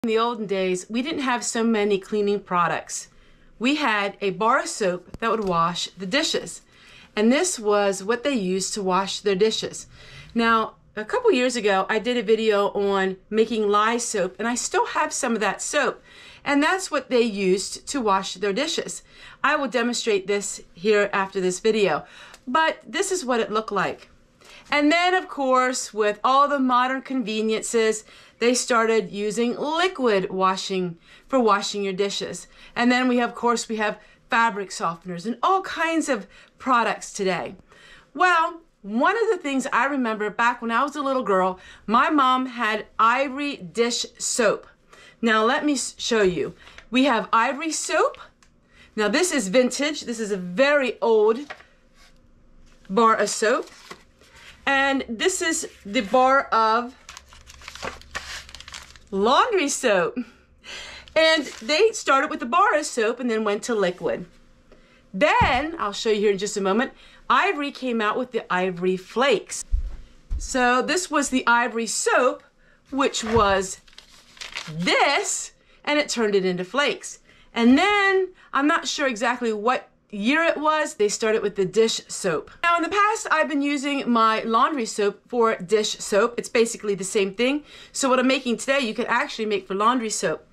In the olden days, we didn't have so many cleaning products. We had a bar of soap that would wash the dishes. And this was what they used to wash their dishes. Now, a couple years ago, I did a video on making lye soap, and I still have some of that soap. And that's what they used to wash their dishes. I will demonstrate this here after this video. But this is what it looked like. And then, of course, with all the modern conveniences, they started using liquid washing for washing your dishes. And then we have fabric softeners and all kinds of products today. Well, one of the things I remember back when I was a little girl, my mom had Ivory dish soap. Now let me show you. We have Ivory soap. Now this is vintage. This is a very old bar of soap. And this is the bar of laundry soap. And they started with the bar of soap and then went to liquid. Then, I'll show you here in just a moment, Ivory came out with the Ivory flakes. So this was the Ivory soap, which was this, and it turned it into flakes. And then, I'm not sure exactly what year it was, they started with the dish soap. Now in the past, I've been using my laundry soap for dish soap. It's basically the same thing. So what I'm making today, you can actually make for laundry soap.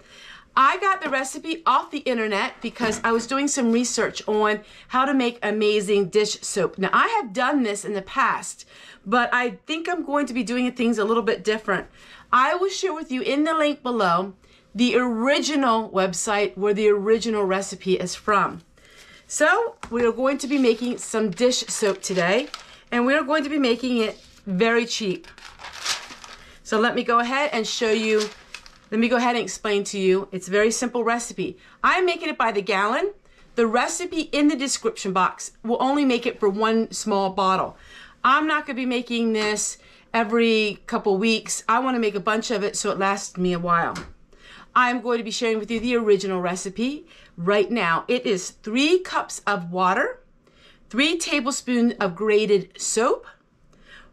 I got the recipe off the internet because I was doing some research on how to make amazing dish soap. Now I have done this in the past, but I think I'm going to be doing things a little bit different. I will share with you in the link below the original website where the original recipe is from. So we are going to be making some dish soap today, and we are going to be making it very cheap. So let me go ahead and show you, let me go ahead and explain to you. It's a very simple recipe. I'm making it by the gallon. The recipe in the description box will only make it for one small bottle. I'm not going to be making this every couple weeks. I want to make a bunch of it so it lasts me a while. I'm going to be sharing with you the original recipe right now. It is 3 cups of water, 3 tablespoons of grated soap,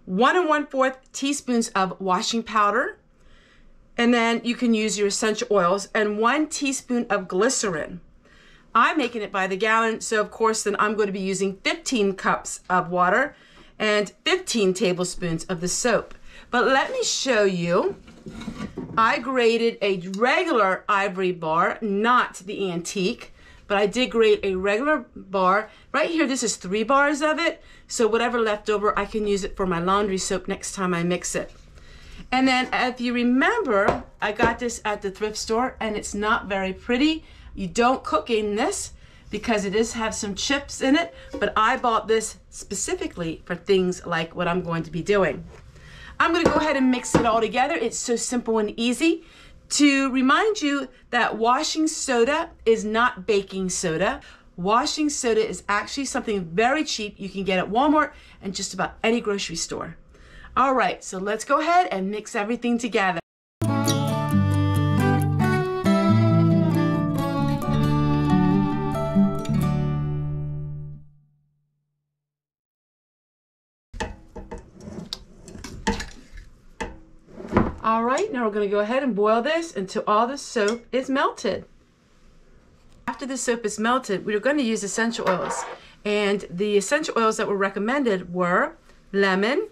1 1/4 teaspoons of washing powder, and then you can use your essential oils, and 1 teaspoon of glycerin. I'm making it by the gallon, so of course then I'm going to be using 15 cups of water and 15 tablespoons of the soap. But let me show you. I grated a regular Ivory bar, not the antique, but I did grate a regular bar. Right here, this is 3 bars of it, so whatever left over, I can use it for my laundry soap next time I mix it. And then, if you remember, I got this at the thrift store, and it's not very pretty. You don't cook in this because it does have some chips in it, but I bought this specifically for things like what I'm going to be doing. I'm going to go ahead and mix it all together. It's so simple and easy. To remind you that washing soda is not baking soda. Washing soda is actually something very cheap you can get at Walmart and just about any grocery store. All right, so let's go ahead and mix everything together. All right, now we're going to go ahead and boil this until all the soap is melted. After the soap is melted, we're going to use essential oils. And the essential oils that were recommended were lemon,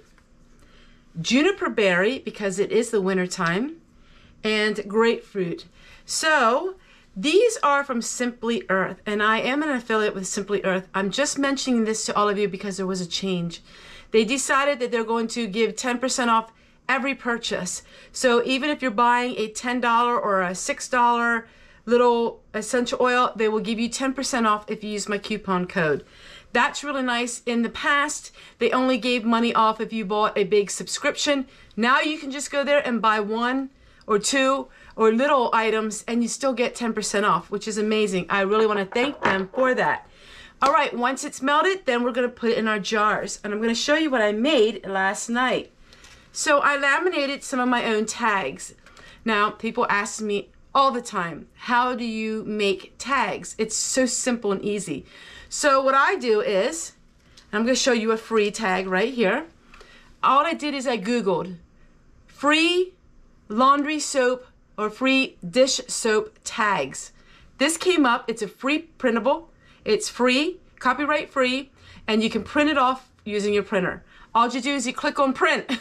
juniper berry, because it is the winter time, and grapefruit. So these are from Simply Earth, and I am an affiliate with Simply Earth. I'm just mentioning this to all of you because there was a change. They decided that they're going to give 10% off every purchase. So even if you're buying a $10 or a $6 little essential oil, they will give you 10% off if you use my coupon code. That's really nice. In the past, they only gave money off if you bought a big subscription. Now you can just go there and buy 1 or 2 or little items and you still get 10% off, which is amazing. I really want to thank them for that. All right, once it's melted, then we're going to put it in our jars. And I'm going to show you what I made last night. So I laminated some of my own tags. Now, people ask me all the time, how do you make tags? It's so simple and easy. So what I do is, I'm going to show you a free tag right here. All I did is I Googled free laundry soap or free dish soap tags. This came up, it's a free printable, it's free, copyright free, and you can print it off using your printer. All you do is you click on print.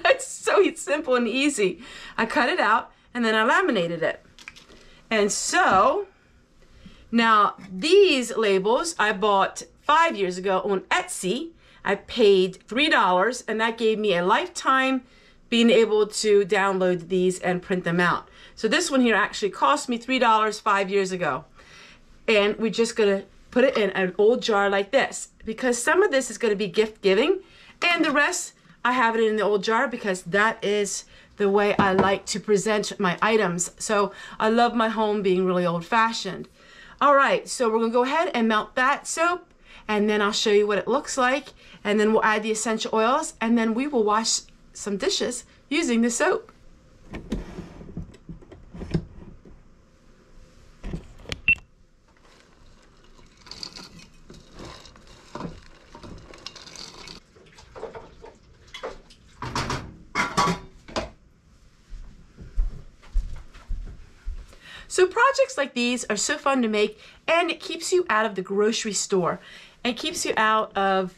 It's so simple and easy. I cut it out and then I laminated it. And so, now these labels I bought 5 years ago on Etsy. I paid $3 and that gave me a lifetime being able to download these and print them out. So this one here actually cost me $3 5 years ago. And we're just gonna put it in an old jar like this because some of this is gonna be gift giving and the rest I have it in the old jar because that is the way I like to present my items. So I love my home being really old fashioned. All right, so we're gonna go ahead and melt that soap and then I'll show you what it looks like and then we'll add the essential oils and then we will wash some dishes using the soap. So projects like these are so fun to make and it keeps you out of the grocery store and keeps you out of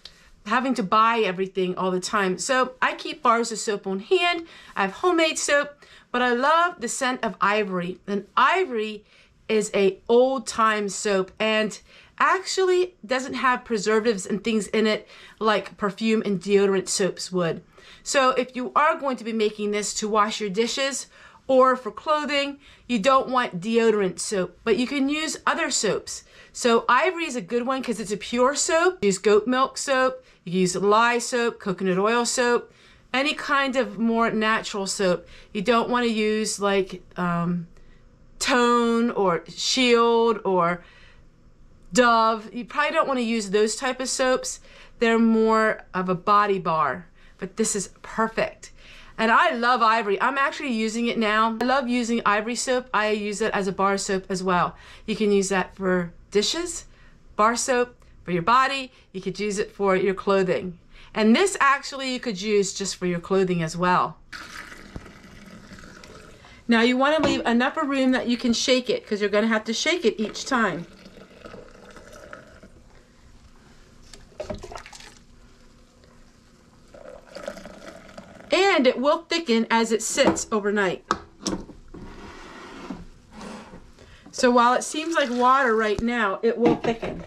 having to buy everything all the time. So I keep bars of soap on hand. I have homemade soap, but I love the scent of Ivory. And Ivory is a old time soap and actually doesn't have preservatives and things in it like perfume and deodorant soaps would. So if you are going to be making this to wash your dishes or for clothing, you don't want deodorant soap, but you can use other soaps. So Ivory is a good one because it's a pure soap. Use goat milk soap, you can use lye soap, coconut oil soap, any kind of more natural soap. You don't want to use like Tone or Shield or Dove. You probably don't want to use those type of soaps. They're more of a body bar, but this is perfect. And I love Ivory. I'm actually using it now. I love using Ivory soap. I use it as a bar soap as well. You can use that for dishes, bar soap, for your body. You could use it for your clothing. And this actually you could use just for your clothing as well. Now you want to leave enough room that you can shake it because you're going to have to shake it each time. And it will thicken as it sits overnight. So while it seems like water right now, it will thicken.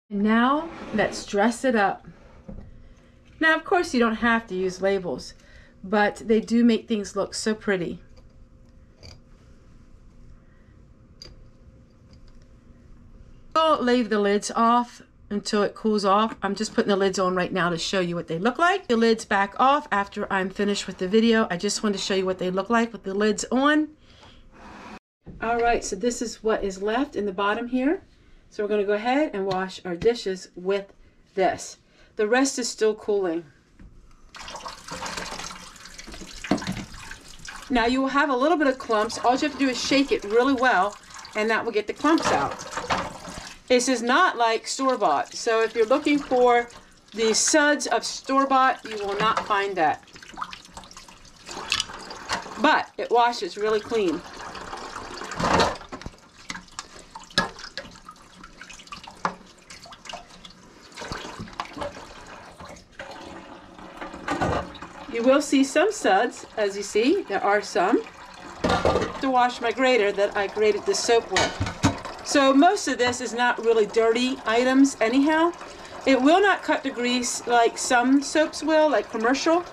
And now let's dress it up. Now of course you don't have to use labels, but they do make things look so pretty. I'll leave the lids off until it cools off. I'm just putting the lids on right now to show you what they look like. The lids back off after I'm finished with the video. I just wanted to show you what they look like with the lids on. All right, so this is what is left in the bottom here. So we're going to go ahead and wash our dishes with this. The rest is still cooling. Now you will have a little bit of clumps. All you have to do is shake it really well and that will get the clumps out. This is not like store-bought. So if you're looking for the suds of store-bought, you will not find that. But it washes really clean. You will see some suds, as you see. There are some. To wash my grater that I grated the soap with. So most of this is not really dirty items anyhow. It will not cut the grease like some soaps will, like commercial,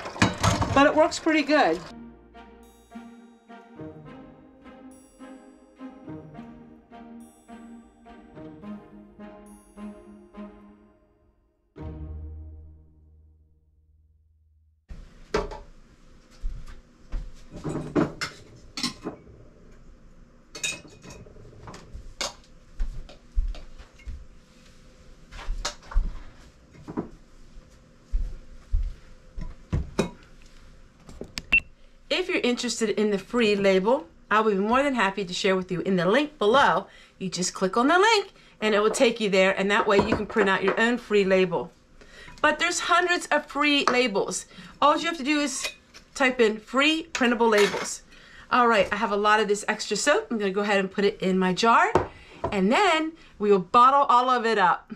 but it works pretty good. If you're interested in the free label, I'll be more than happy to share with you in the link below. You just click on the link and it will take you there, and that way you can print out your own free label. but there's hundreds of free labels. All you have to do is type in free printable labels. All right, I have a lot of this extra soap. I'm gonna go ahead and put it in my jar, and then we will bottle all of it up.